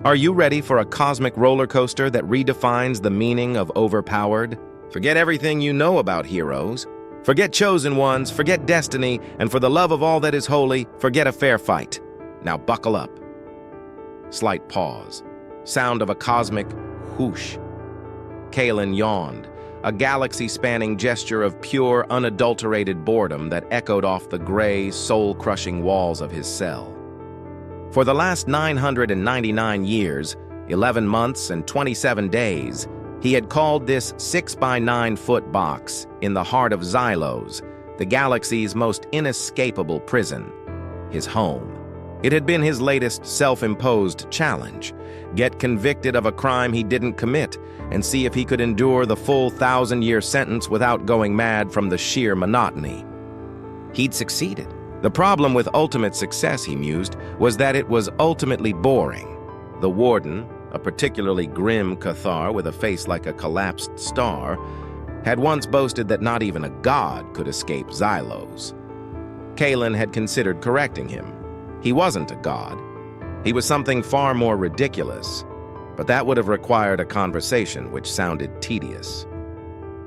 Are you ready for a cosmic roller coaster that redefines the meaning of overpowered? Forget everything you know about heroes. Forget chosen ones, forget destiny, and for the love of all that is holy, forget a fair fight. Now buckle up. Slight pause. Sound of a cosmic whoosh. Kaelen yawned, a galaxy-spanning gesture of pure, unadulterated boredom that echoed off the gray, soul-crushing walls of his cell. For the last 999 years, 11 months and 27 days, he had called this 6-by-9-foot box in the heart of Xylos, the galaxy's most inescapable prison, his home. It had been his latest self-imposed challenge: get convicted of a crime he didn't commit and see if he could endure the full 1,000-year sentence without going mad from the sheer monotony. He'd succeeded. The problem with ultimate success, he mused, was that it was ultimately boring. The warden, a particularly grim Cathar with a face like a collapsed star, had once boasted that not even a god could escape Xylos. Kaelen had considered correcting him. He wasn't a god. He was something far more ridiculous, but that would have required a conversation which sounded tedious.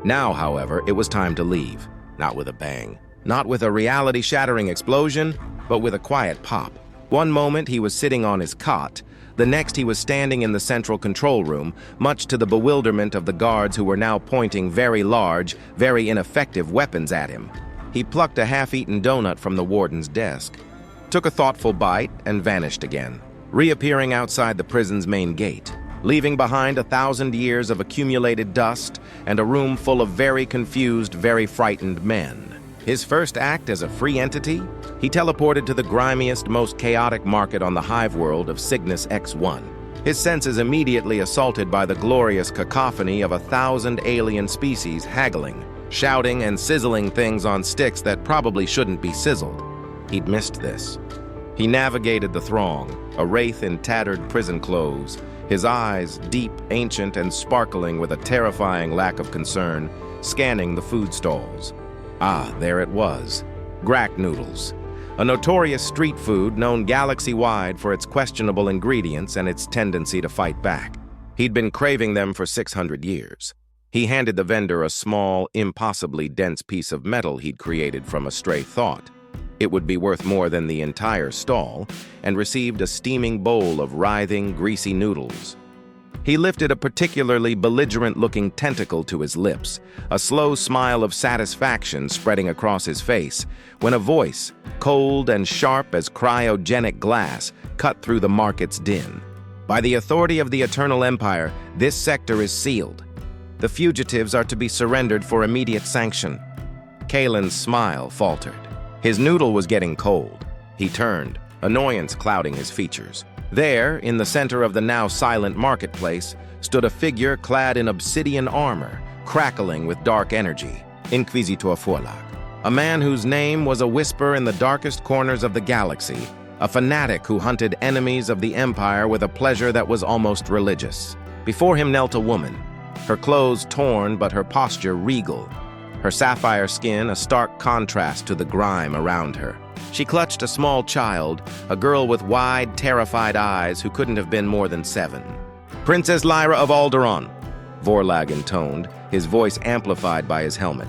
Now, however, it was time to leave, not with a bang. Not with a reality-shattering explosion, but with a quiet pop. One moment he was sitting on his cot, the next he was standing in the central control room, much to the bewilderment of the guards who were now pointing very large, very ineffective weapons at him. He plucked a half-eaten donut from the warden's desk, took a thoughtful bite, and vanished again, reappearing outside the prison's main gate, leaving behind 1,000 years of accumulated dust and a room full of very confused, very frightened men. His first act as a free entity, he teleported to the grimiest, most chaotic market on the hive world of Cygnus X1. His senses immediately assaulted by the glorious cacophony of 1,000 alien species haggling, shouting and sizzling things on sticks that probably shouldn't be sizzled. He'd missed this. He navigated the throng, a wraith in tattered prison clothes, his eyes deep, ancient, and sparkling with a terrifying lack of concern, scanning the food stalls. Ah, there it was. Grack noodles, a notorious street food known galaxy-wide for its questionable ingredients and its tendency to fight back. He'd been craving them for 600 years. He handed the vendor a small, impossibly dense piece of metal he'd created from a stray thought. It would be worth more than the entire stall, and received a steaming bowl of writhing, greasy noodles. He lifted a particularly belligerent-looking tentacle to his lips, a slow smile of satisfaction spreading across his face, when a voice, cold and sharp as cryogenic glass, cut through the market's din. By the authority of the Eternal Empire, this sector is sealed. The fugitives are to be surrendered for immediate sanction. Kaelen's smile faltered. His noodle was getting cold. He turned, annoyance clouding his features. There, in the center of the now silent marketplace, stood a figure clad in obsidian armor, crackling with dark energy, Inquisitor Forlag, a man whose name was a whisper in the darkest corners of the galaxy, a fanatic who hunted enemies of the Empire with a pleasure that was almost religious. Before him knelt a woman, her clothes torn but her posture regal, her sapphire skin a stark contrast to the grime around her. She clutched a small child, a girl with wide, terrified eyes who couldn't have been more than 7. "Princess Lyra of Alderaan," Vorlag intoned, his voice amplified by his helmet.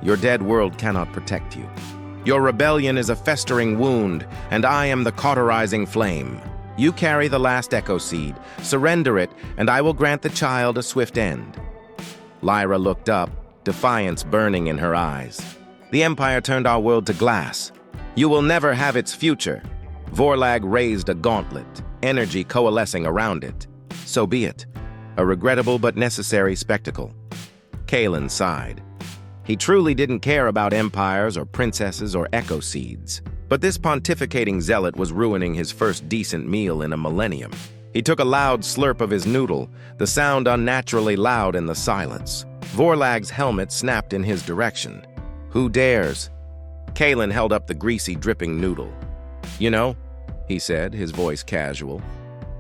"Your dead world cannot protect you. Your rebellion is a festering wound, and I am the cauterizing flame. You carry the last echo seed. Surrender it, and I will grant the child a swift end." Lyra looked up, defiance burning in her eyes. "The Empire turned our world to glass. You will never have its future." Vorlag raised a gauntlet, energy coalescing around it. So be it. A regrettable but necessary spectacle. Kaelen sighed. He truly didn't care about empires or princesses or echo seeds. But this pontificating zealot was ruining his first decent meal in a millennium. He took a loud slurp of his noodle, the sound unnaturally loud in the silence. Vorlag's helmet snapped in his direction. "Who dares?" Kaelen held up the greasy, dripping noodle. "You know," he said, his voice casual,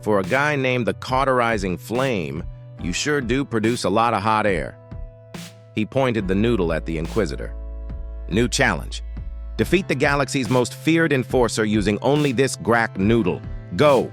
"for a guy named the Cauterizing Flame, you sure do produce a lot of hot air." He pointed the noodle at the Inquisitor. "New challenge. Defeat the galaxy's most feared enforcer using only this grack noodle. Go!"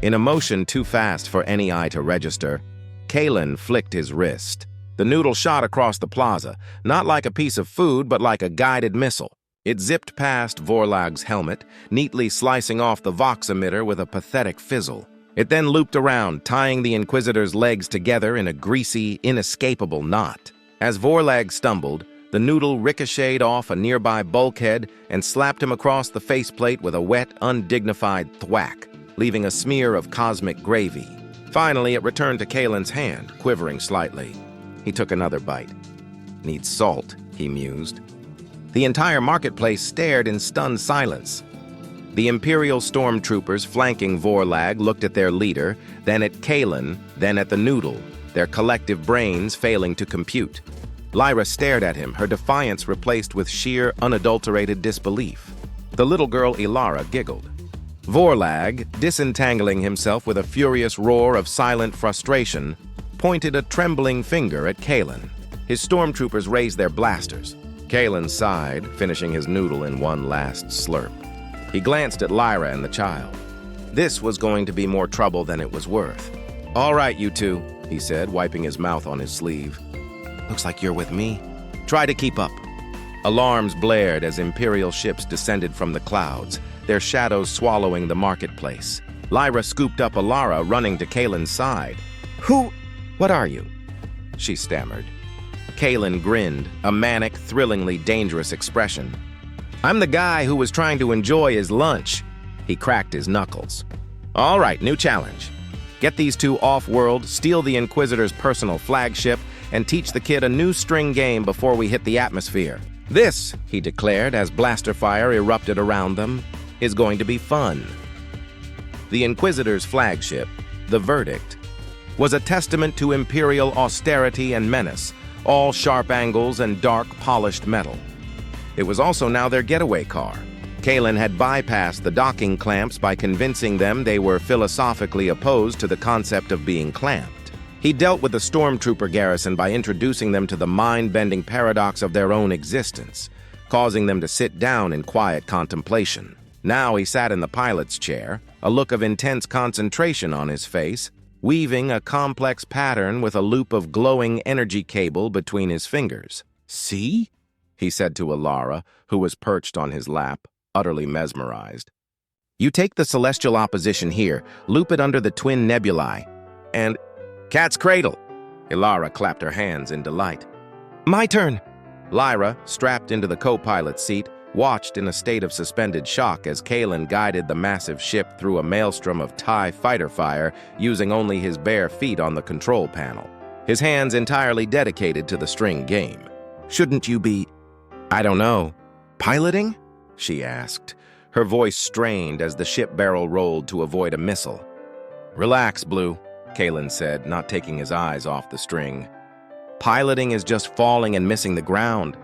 In a motion too fast for any eye to register, Kaelen flicked his wrist. The noodle shot across the plaza, not like a piece of food, but like a guided missile. It zipped past Vorlag's helmet, neatly slicing off the Vox emitter with a pathetic fizzle. It then looped around, tying the Inquisitor's legs together in a greasy, inescapable knot. As Vorlag stumbled, the noodle ricocheted off a nearby bulkhead and slapped him across the faceplate with a wet, undignified thwack, leaving a smear of cosmic gravy. Finally, it returned to Kaelen's hand, quivering slightly. He took another bite. "Needs salt," he mused. The entire marketplace stared in stunned silence. The Imperial stormtroopers flanking Vorlag looked at their leader, then at Kaelen, then at the noodle, their collective brains failing to compute. Lyra stared at him, her defiance replaced with sheer, unadulterated disbelief. The little girl Ilara giggled. Vorlag, disentangling himself with a furious roar of silent frustration, pointed a trembling finger at Kaelen. His stormtroopers raised their blasters. Kaelen sighed, finishing his noodle in one last slurp. He glanced at Lyra and the child. This was going to be more trouble than it was worth. "All right, you two," he said, wiping his mouth on his sleeve. "Looks like you're with me. Try to keep up." Alarms blared as Imperial ships descended from the clouds, their shadows swallowing the marketplace. Lyra scooped up Ilara, running to Kaelen's side. What are you?" she stammered. Kaelen grinned, a manic, thrillingly dangerous expression. "I'm the guy who was trying to enjoy his lunch." He cracked his knuckles. "All right, new challenge. Get these two off-world, steal the Inquisitor's personal flagship, and teach the kid a new string game before we hit the atmosphere. This," he declared as blaster fire erupted around them, "is going to be fun." The Inquisitor's flagship, the Verdict, was a testament to Imperial austerity and menace, all sharp angles and dark, polished metal. It was also now their getaway car. Kaelen had bypassed the docking clamps by convincing them they were philosophically opposed to the concept of being clamped. He dealt with the stormtrooper garrison by introducing them to the mind-bending paradox of their own existence, causing them to sit down in quiet contemplation. Now he sat in the pilot's chair, a look of intense concentration on his face, weaving a complex pattern with a loop of glowing energy cable between his fingers. "See?" he said to Ilara, who was perched on his lap, utterly mesmerized. "You take the celestial opposition here, loop it under the twin nebulae, and cat's cradle." Ilara clapped her hands in delight. "My turn." Lyra, strapped into the co-pilot seat, watched in a state of suspended shock as Kaelen guided the massive ship through a maelstrom of TIE fighter fire using only his bare feet on the control panel, his hands entirely dedicated to the string game. "Shouldn't you be, I don't know, piloting?" she asked, her voice strained as the ship barrel rolled to avoid a missile. "Relax, Blue," Kaelen said, not taking his eyes off the string. "Piloting is just falling and missing the ground.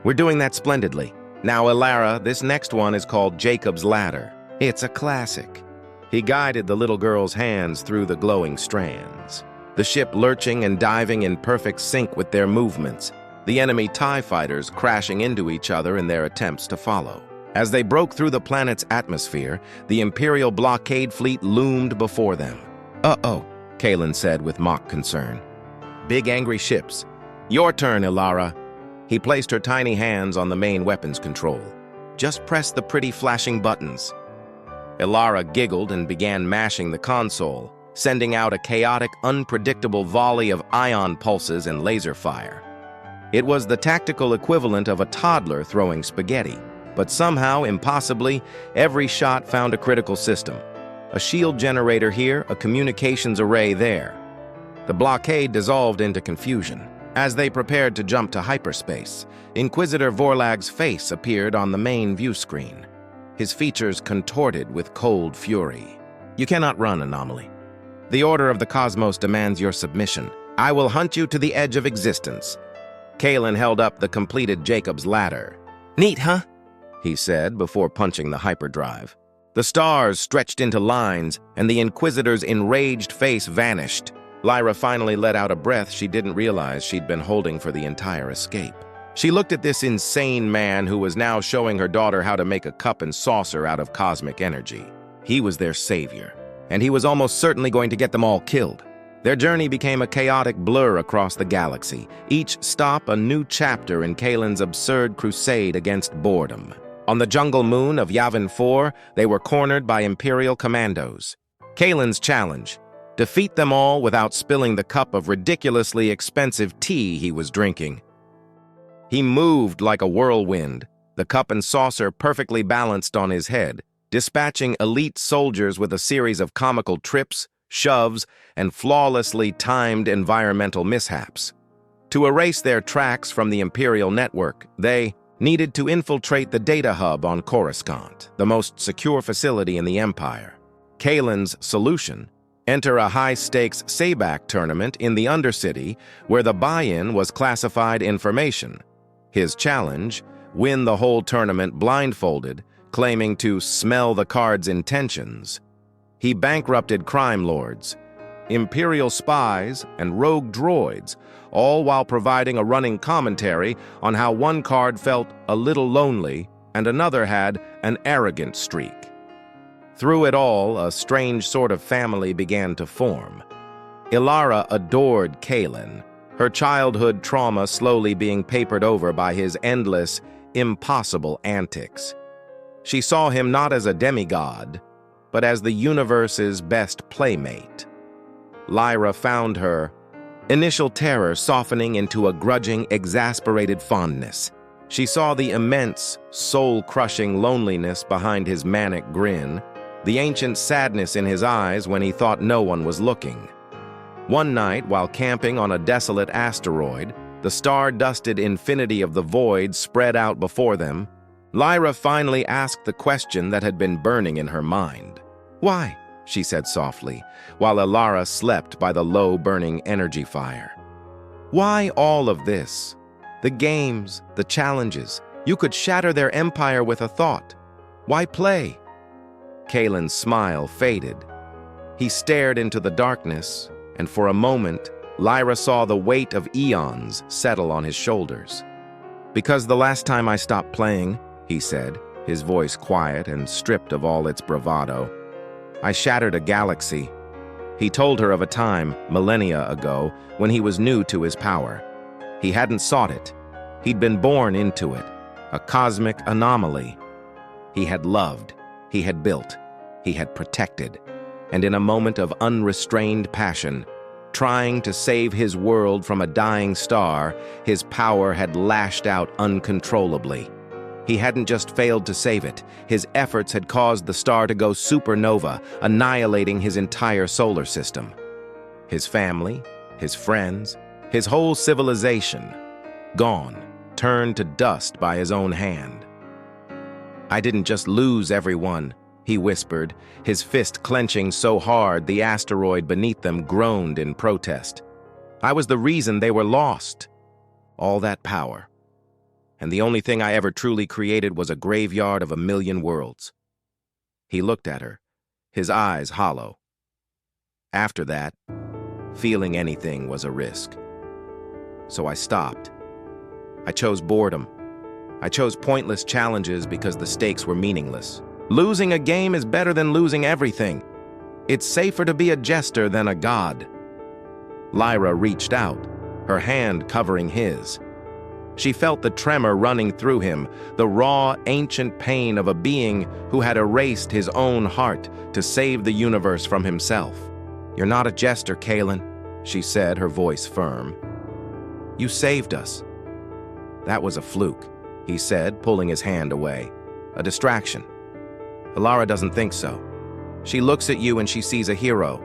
We're doing that splendidly. Now, Ilara, this next one is called Jacob's Ladder. It's a classic." He guided the little girl's hands through the glowing strands, the ship lurching and diving in perfect sync with their movements, the enemy TIE fighters crashing into each other in their attempts to follow. As they broke through the planet's atmosphere, the Imperial blockade fleet loomed before them. "Uh-oh," Kaelen said with mock concern. "Big angry ships. Your turn, Ilara." He placed her tiny hands on the main weapons control. "Just press the pretty flashing buttons." Ilara giggled and began mashing the console, sending out a chaotic, unpredictable volley of ion pulses and laser fire. It was the tactical equivalent of a toddler throwing spaghetti, but somehow, impossibly, every shot found a critical system. A shield generator here, a communications array there. The blockade dissolved into confusion. As they prepared to jump to hyperspace, Inquisitor Vorlag's face appeared on the main view screen, his features contorted with cold fury. "You cannot run, Anomaly. The order of the cosmos demands your submission. I will hunt you to the edge of existence." Kaelen held up the completed Jacob's Ladder. "Neat, huh?" he said before punching the hyperdrive. The stars stretched into lines, and the Inquisitor's enraged face vanished. Lyra finally let out a breath she didn't realize she'd been holding for the entire escape. She looked at this insane man who was now showing her daughter how to make a cup and saucer out of cosmic energy. He was their savior, and he was almost certainly going to get them all killed. Their journey became a chaotic blur across the galaxy, each stop a new chapter in Kaelen's absurd crusade against boredom. On the jungle moon of Yavin 4, they were cornered by Imperial commandos. Kaelen's challenge: defeat them all without spilling the cup of ridiculously expensive tea he was drinking. He moved like a whirlwind, the cup and saucer perfectly balanced on his head, dispatching elite soldiers with a series of comical trips, shoves, and flawlessly timed environmental mishaps. To erase their tracks from the Imperial network, they needed to infiltrate the data hub on Coruscant, the most secure facility in the Empire. Kaelen's solution: enter a high-stakes Sayback tournament in the Undercity, where the buy-in was classified information. His challenge: win the whole tournament blindfolded, claiming to smell the card's intentions. He bankrupted crime lords, Imperial spies, and rogue droids, all while providing a running commentary on how one card felt a little lonely and another had an arrogant streak. Through it all, a strange sort of family began to form. Ilara adored Kaelen, her childhood trauma slowly being papered over by his endless, impossible antics. She saw him not as a demigod, but as the universe's best playmate. Lyra found her initial terror softening into a grudging, exasperated fondness. She saw the immense, soul-crushing loneliness behind his manic grin, the ancient sadness in his eyes when he thought no one was looking. One night, while camping on a desolate asteroid, the star-dusted infinity of the void spread out before them, Lyra finally asked the question that had been burning in her mind. "Why?" she said softly, while Ilara slept by the low-burning energy fire. "Why all of this? The games, the challenges. You could shatter their empire with a thought. Why play?" Kaelen's smile faded. He stared into the darkness, and for a moment, Lyra saw the weight of eons settle on his shoulders. "Because the last time I stopped playing," he said, his voice quiet and stripped of all its bravado, "I shattered a galaxy." He told her of a time, millennia ago, when he was new to his power. He hadn't sought it. He'd been born into it, a cosmic anomaly. He had loved, he had built, he had protected, and in a moment of unrestrained passion, trying to save his world from a dying star, his power had lashed out uncontrollably. He hadn't just failed to save it. His efforts had caused the star to go supernova, annihilating his entire solar system. His family, his friends, his whole civilization, gone, turned to dust by his own hand. "I didn't just lose everyone," he whispered, his fist clenching so hard the asteroid beneath them groaned in protest. "I was the reason they were lost. All that power. And the only thing I ever truly created was a graveyard of a million worlds." He looked at her, his eyes hollow. After that, feeling anything was a risk. So I stopped. I chose boredom. I chose pointless challenges because the stakes were meaningless. Losing a game is better than losing everything. It's safer to be a jester than a god. Lyra reached out, her hand covering his. She felt the tremor running through him, the raw, ancient pain of a being who had erased his own heart to save the universe from himself. "You're not a jester, Kaelen," she said, her voice firm. "You saved us." "That was a fluke," he said, pulling his hand away. "A distraction. Ilara doesn't think so. She looks at you and she sees a hero."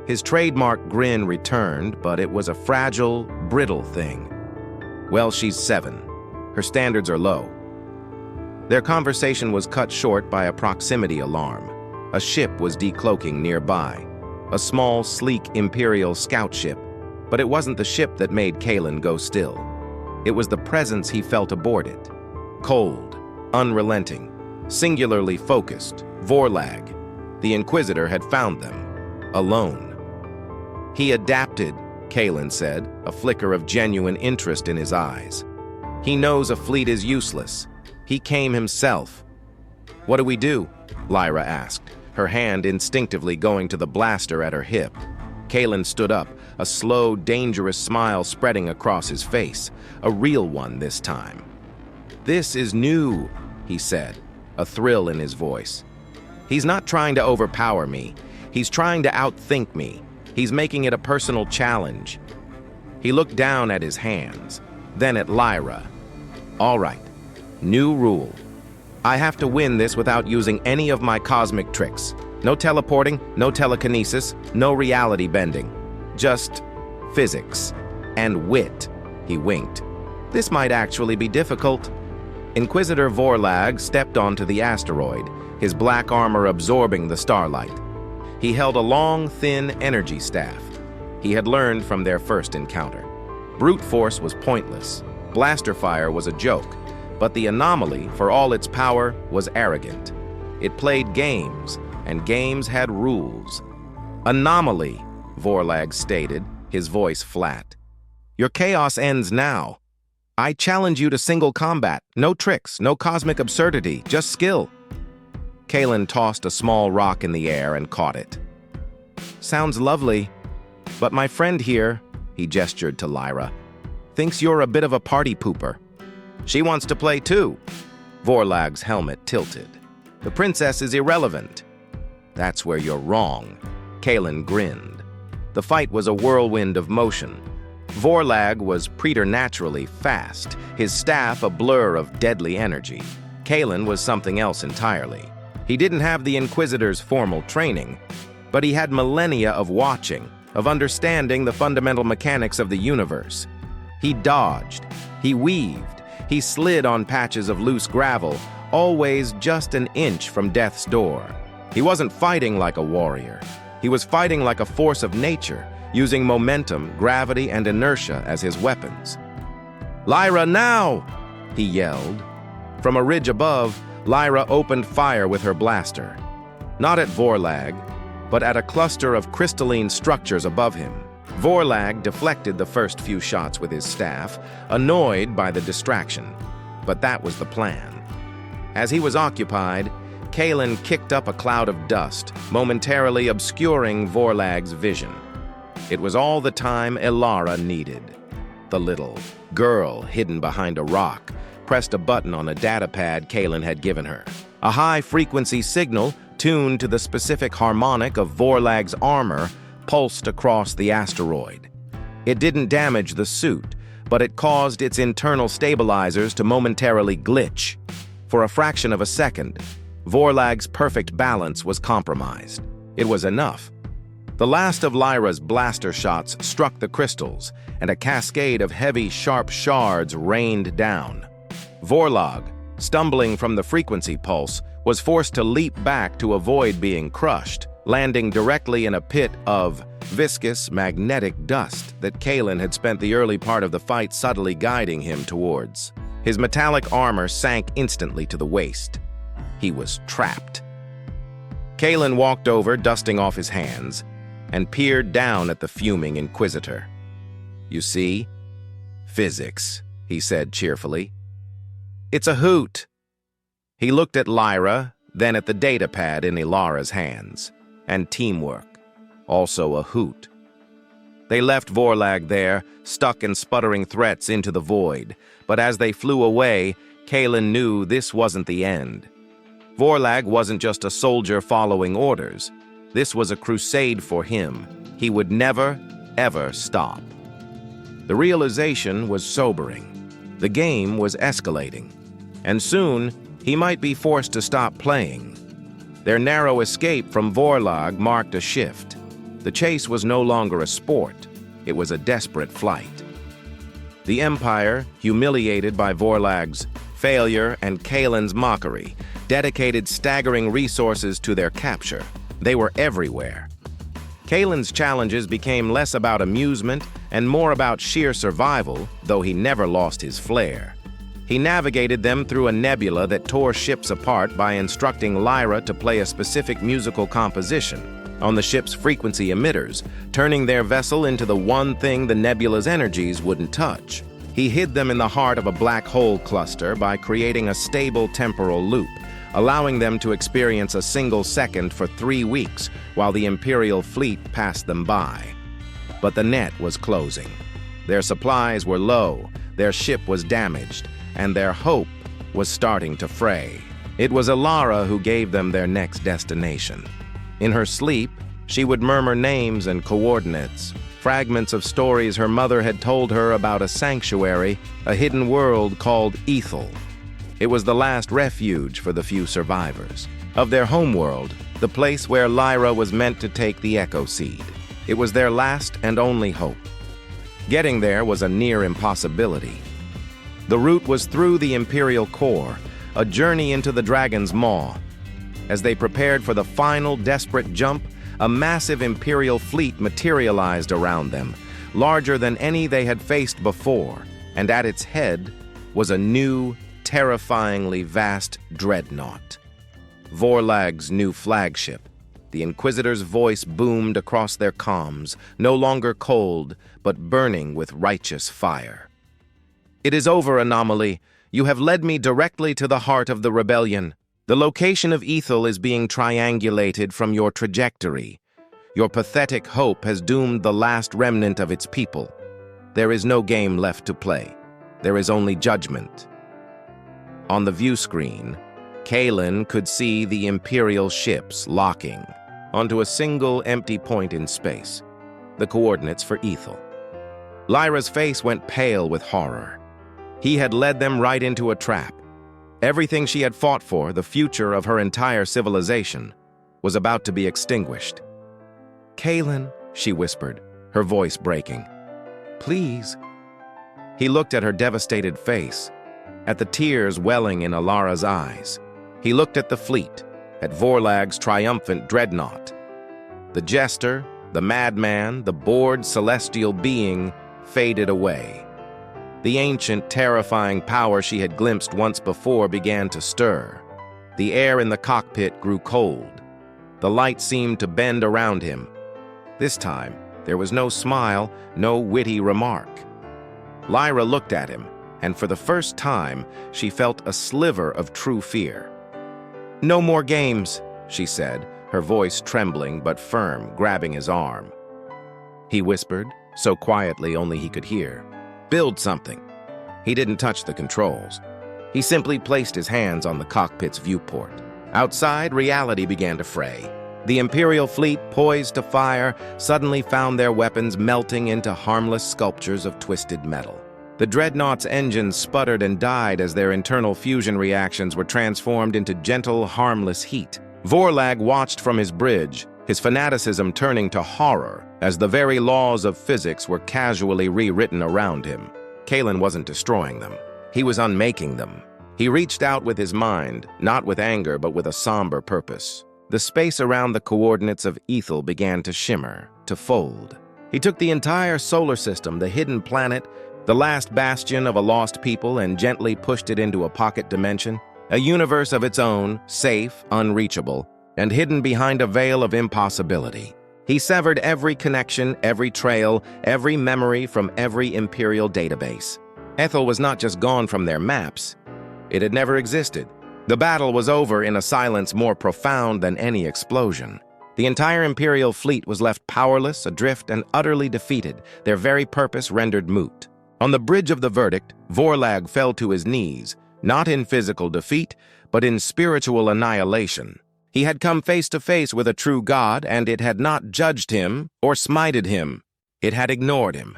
His trademark grin returned, but it was a fragile, brittle thing. "Well, she's 7. Her standards are low." Their conversation was cut short by a proximity alarm. A ship was decloaking nearby. A small, sleek Imperial scout ship. But it wasn't the ship that made Kaelen go still. It was the presence he felt aboard it. Cold, unrelenting, singularly focused, Vorlag. The Inquisitor had found them. Alone. "He adapted," Kaelen said, a flicker of genuine interest in his eyes. "He knows a fleet is useless. He came himself." "What do we do?" Lyra asked, her hand instinctively going to the blaster at her hip. Kaelen stood up, a slow, dangerous smile spreading across his face, a real one this time. "This is new," he said, a thrill in his voice. "He's not trying to overpower me. He's trying to outthink me. He's making it a personal challenge." He looked down at his hands, then at Lyra. "All right, new rule. I have to win this without using any of my cosmic tricks. No teleporting, no telekinesis, no reality bending. Just physics and wit." He winked. "This might actually be difficult." Inquisitor Vorlag stepped onto the asteroid, his black armor absorbing the starlight. He held a long, thin energy staff. He had learned from their first encounter. Brute force was pointless. Blaster fire was a joke. But the anomaly, for all its power, was arrogant. It played games, and games had rules. "Anomaly," Vorlag stated, his voice flat. "Your chaos ends now. I challenge you to single combat. No tricks, no cosmic absurdity, just skill." Kaelen tossed a small rock in the air and caught it. "Sounds lovely, but my friend here," he gestured to Lyra, "thinks you're a bit of a party pooper." "She wants to play too." Vorlag's helmet tilted. "The princess is irrelevant." "That's where you're wrong." Kaelen grinned. The fight was a whirlwind of motion. Vorlag was preternaturally fast, his staff a blur of deadly energy. Kaelen was something else entirely. He didn't have the Inquisitor's formal training, but he had millennia of watching, of understanding the fundamental mechanics of the universe. He dodged, he weaved, he slid on patches of loose gravel, always just an inch from death's door. He wasn't fighting like a warrior. He was fighting like a force of nature, using momentum, gravity, and inertia as his weapons. "Lyra, now!" he yelled. From a ridge above, Lyra opened fire with her blaster. Not at Vorlag, but at a cluster of crystalline structures above him. Vorlag deflected the first few shots with his staff, annoyed by the distraction. But that was the plan. As he was occupied, Kaelen kicked up a cloud of dust, momentarily obscuring Vorlag's vision. It was all the time Elara needed. The little girl, hidden behind a rock, pressed a button on a datapad Kaelen had given her. A high-frequency signal, tuned to the specific harmonic of Vorlag's armor, pulsed across the asteroid. It didn't damage the suit, but it caused its internal stabilizers to momentarily glitch. For a fraction of a second, Vorlag's perfect balance was compromised. It was enough. The last of Lyra's blaster shots struck the crystals, and a cascade of heavy, sharp shards rained down. Vorlag, stumbling from the frequency pulse, was forced to leap back to avoid being crushed, landing directly in a pit of viscous, magnetic dust that Kaelen had spent the early part of the fight subtly guiding him towards. His metallic armor sank instantly to the waist. He was trapped. Kaelen walked over, dusting off his hands, and peered down at the fuming Inquisitor. "You see? Physics," he said cheerfully. "It's a hoot." He looked at Lyra, then at the datapad in Elara's hands. And teamwork, also a hoot. They left Vorlag there, stuck in sputtering threats into the void, but as they flew away, Kaelen knew this wasn't the end. Vorlag wasn't just a soldier following orders. This was a crusade for him. He would never, ever stop. The realization was sobering. The game was escalating, and soon he might be forced to stop playing. Their narrow escape from Vorlag marked a shift. The chase was no longer a sport. It was a desperate flight. The Empire, humiliated by Vorlag's failure and Kaelen's mockery, dedicated staggering resources to their capture. They were everywhere. Kaelen's challenges became less about amusement and more about sheer survival, though he never lost his flair. He navigated them through a nebula that tore ships apart by instructing Lyra to play a specific musical composition on the ship's frequency emitters, turning their vessel into the one thing the nebula's energies wouldn't touch. He hid them in the heart of a black hole cluster by creating a stable temporal loop, allowing them to experience a single second for 3 weeks while the Imperial fleet passed them by. But the net was closing. Their supplies were low, their ship was damaged, and their hope was starting to fray. It was Alara who gave them their next destination. In her sleep, she would murmur names and coordinates, fragments of stories her mother had told her about a sanctuary, a hidden world called Ethel. It was the last refuge for the few survivors of their homeworld, the place where Lyra was meant to take the Echo Seed. It was their last and only hope. Getting there was a near impossibility. The route was through the Imperial core, a journey into the Dragon's Maw. As they prepared for the final desperate jump, a massive Imperial fleet materialized around them, larger than any they had faced before, and at its head was a new, terrifyingly vast dreadnought. Vorlag's new flagship. The Inquisitor's voice boomed across their comms, no longer cold, but burning with righteous fire. "It is over, Anomaly. You have led me directly to the heart of the rebellion. The location of Ethel is being triangulated from your trajectory. Your pathetic hope has doomed the last remnant of its people. There is no game left to play. There is only judgment." On the view screen, Kaelen could see the Imperial ships locking onto a single empty point in space, the coordinates for Ethel. Lyra's face went pale with horror. He had led them right into a trap. Everything she had fought for, the future of her entire civilization, was about to be extinguished. "Kaelen," she whispered, her voice breaking. "Please." He looked at her devastated face, at the tears welling in Alara's eyes. He looked at the fleet, at Vorlag's triumphant dreadnought. The jester, the madman, the bored celestial being faded away. The ancient, terrifying power she had glimpsed once before began to stir. The air in the cockpit grew cold. The light seemed to bend around him. This time, there was no smile, no witty remark. Lyra looked at him, and for the first time, she felt a sliver of true fear. "No more games," she said, her voice trembling but firm, grabbing his arm. He whispered, so quietly only he could hear, "Build something." He didn't touch the controls. He simply placed his hands on the cockpit's viewport. Outside, reality began to fray. The Imperial fleet, poised to fire, suddenly found their weapons melting into harmless sculptures of twisted metal. The dreadnought's engines sputtered and died as their internal fusion reactions were transformed into gentle, harmless heat. Vorlag watched from his bridge, his fanaticism turning to horror as the very laws of physics were casually rewritten around him. Kaelen wasn't destroying them. He was unmaking them. He reached out with his mind, not with anger, but with a somber purpose. The space around the coordinates of Ethel began to shimmer, to fold. He took the entire solar system, the hidden planet, the last bastion of a lost people, and gently pushed it into a pocket dimension, a universe of its own, safe, unreachable, and hidden behind a veil of impossibility. He severed every connection, every trail, every memory from every Imperial database. Ethel was not just gone from their maps. It had never existed. The battle was over in a silence more profound than any explosion. The entire Imperial fleet was left powerless, adrift, and utterly defeated, their very purpose rendered moot. On the bridge of the verdict, Vorlag fell to his knees, not in physical defeat, but in spiritual annihilation. He had come face to face with a true god, and it had not judged him or smited him. It had ignored him.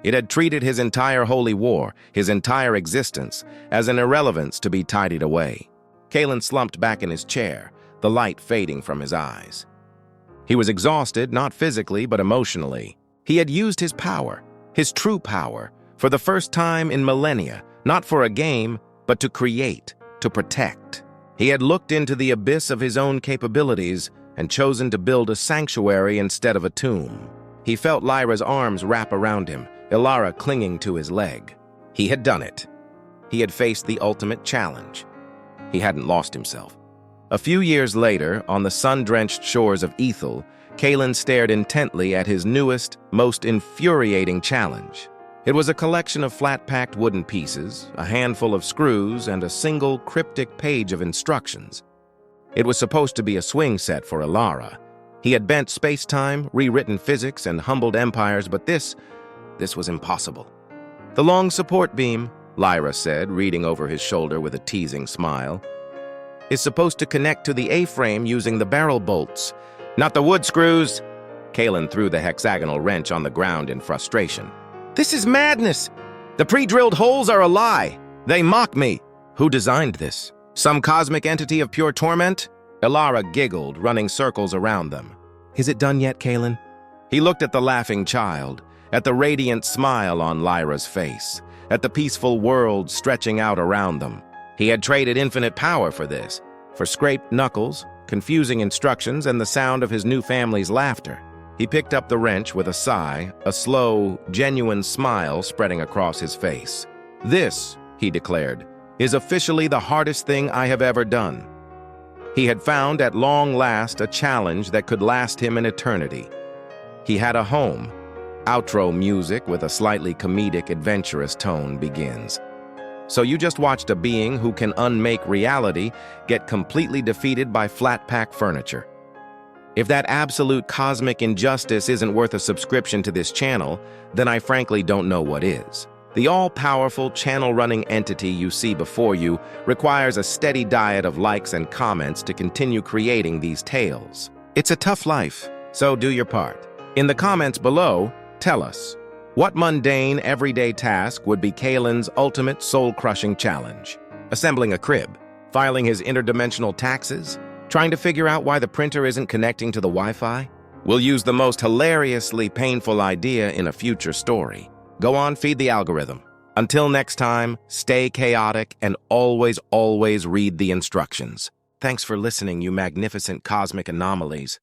It had treated his entire holy war, his entire existence, as an irrelevance to be tidied away. Kaelen slumped back in his chair, the light fading from his eyes. He was exhausted, not physically, but emotionally. He had used his power, his true power, for the first time in millennia, not for a game, but to create, to protect. He had looked into the abyss of his own capabilities and chosen to build a sanctuary instead of a tomb. He felt Lyra's arms wrap around him, Alara clinging to his leg. He had done it. He had faced the ultimate challenge. He hadn't lost himself. A few years later, on the sun-drenched shores of Ethel, Kaelen stared intently at his newest, most infuriating challenge. It was a collection of flat-packed wooden pieces, a handful of screws, and a single cryptic page of instructions. It was supposed to be a swing set for Ilara. He had bent space-time, rewritten physics, and humbled empires, but this was impossible. "The long support beam," Lyra said, reading over his shoulder with a teasing smile, "is supposed to connect to the A-frame using the barrel bolts, not the wood screws." Kaelen threw the hexagonal wrench on the ground in frustration. "This is madness! The pre-drilled holes are a lie! They mock me! Who designed this? Some cosmic entity of pure torment?" Ilara giggled, running circles around them. "Is it done yet, Kaelen?" He looked at the laughing child, at the radiant smile on Lyra's face, at the peaceful world stretching out around them. He had traded infinite power for this, for scraped knuckles, confusing instructions, and the sound of his new family's laughter. He picked up the wrench with a sigh, a slow, genuine smile spreading across his face. "This," he declared, "is officially the hardest thing I have ever done." He had found at long last a challenge that could last him an eternity. He had a home. Outro music with a slightly comedic, adventurous tone begins. So you just watched a being who can unmake reality get completely defeated by flat-pack furniture. If that absolute cosmic injustice isn't worth a subscription to this channel, then I frankly don't know what is. The all-powerful, channel-running entity you see before you requires a steady diet of likes and comments to continue creating these tales. It's a tough life, so do your part. In the comments below, tell us, what mundane, everyday task would be Kaelen's ultimate soul-crushing challenge? Assembling a crib? Filing his interdimensional taxes? Trying to figure out why the printer isn't connecting to the Wi-Fi? We'll use the most hilariously painful idea in a future story. Go on, feed the algorithm. Until next time, stay chaotic and always read the instructions. Thanks for listening, you magnificent cosmic anomalies.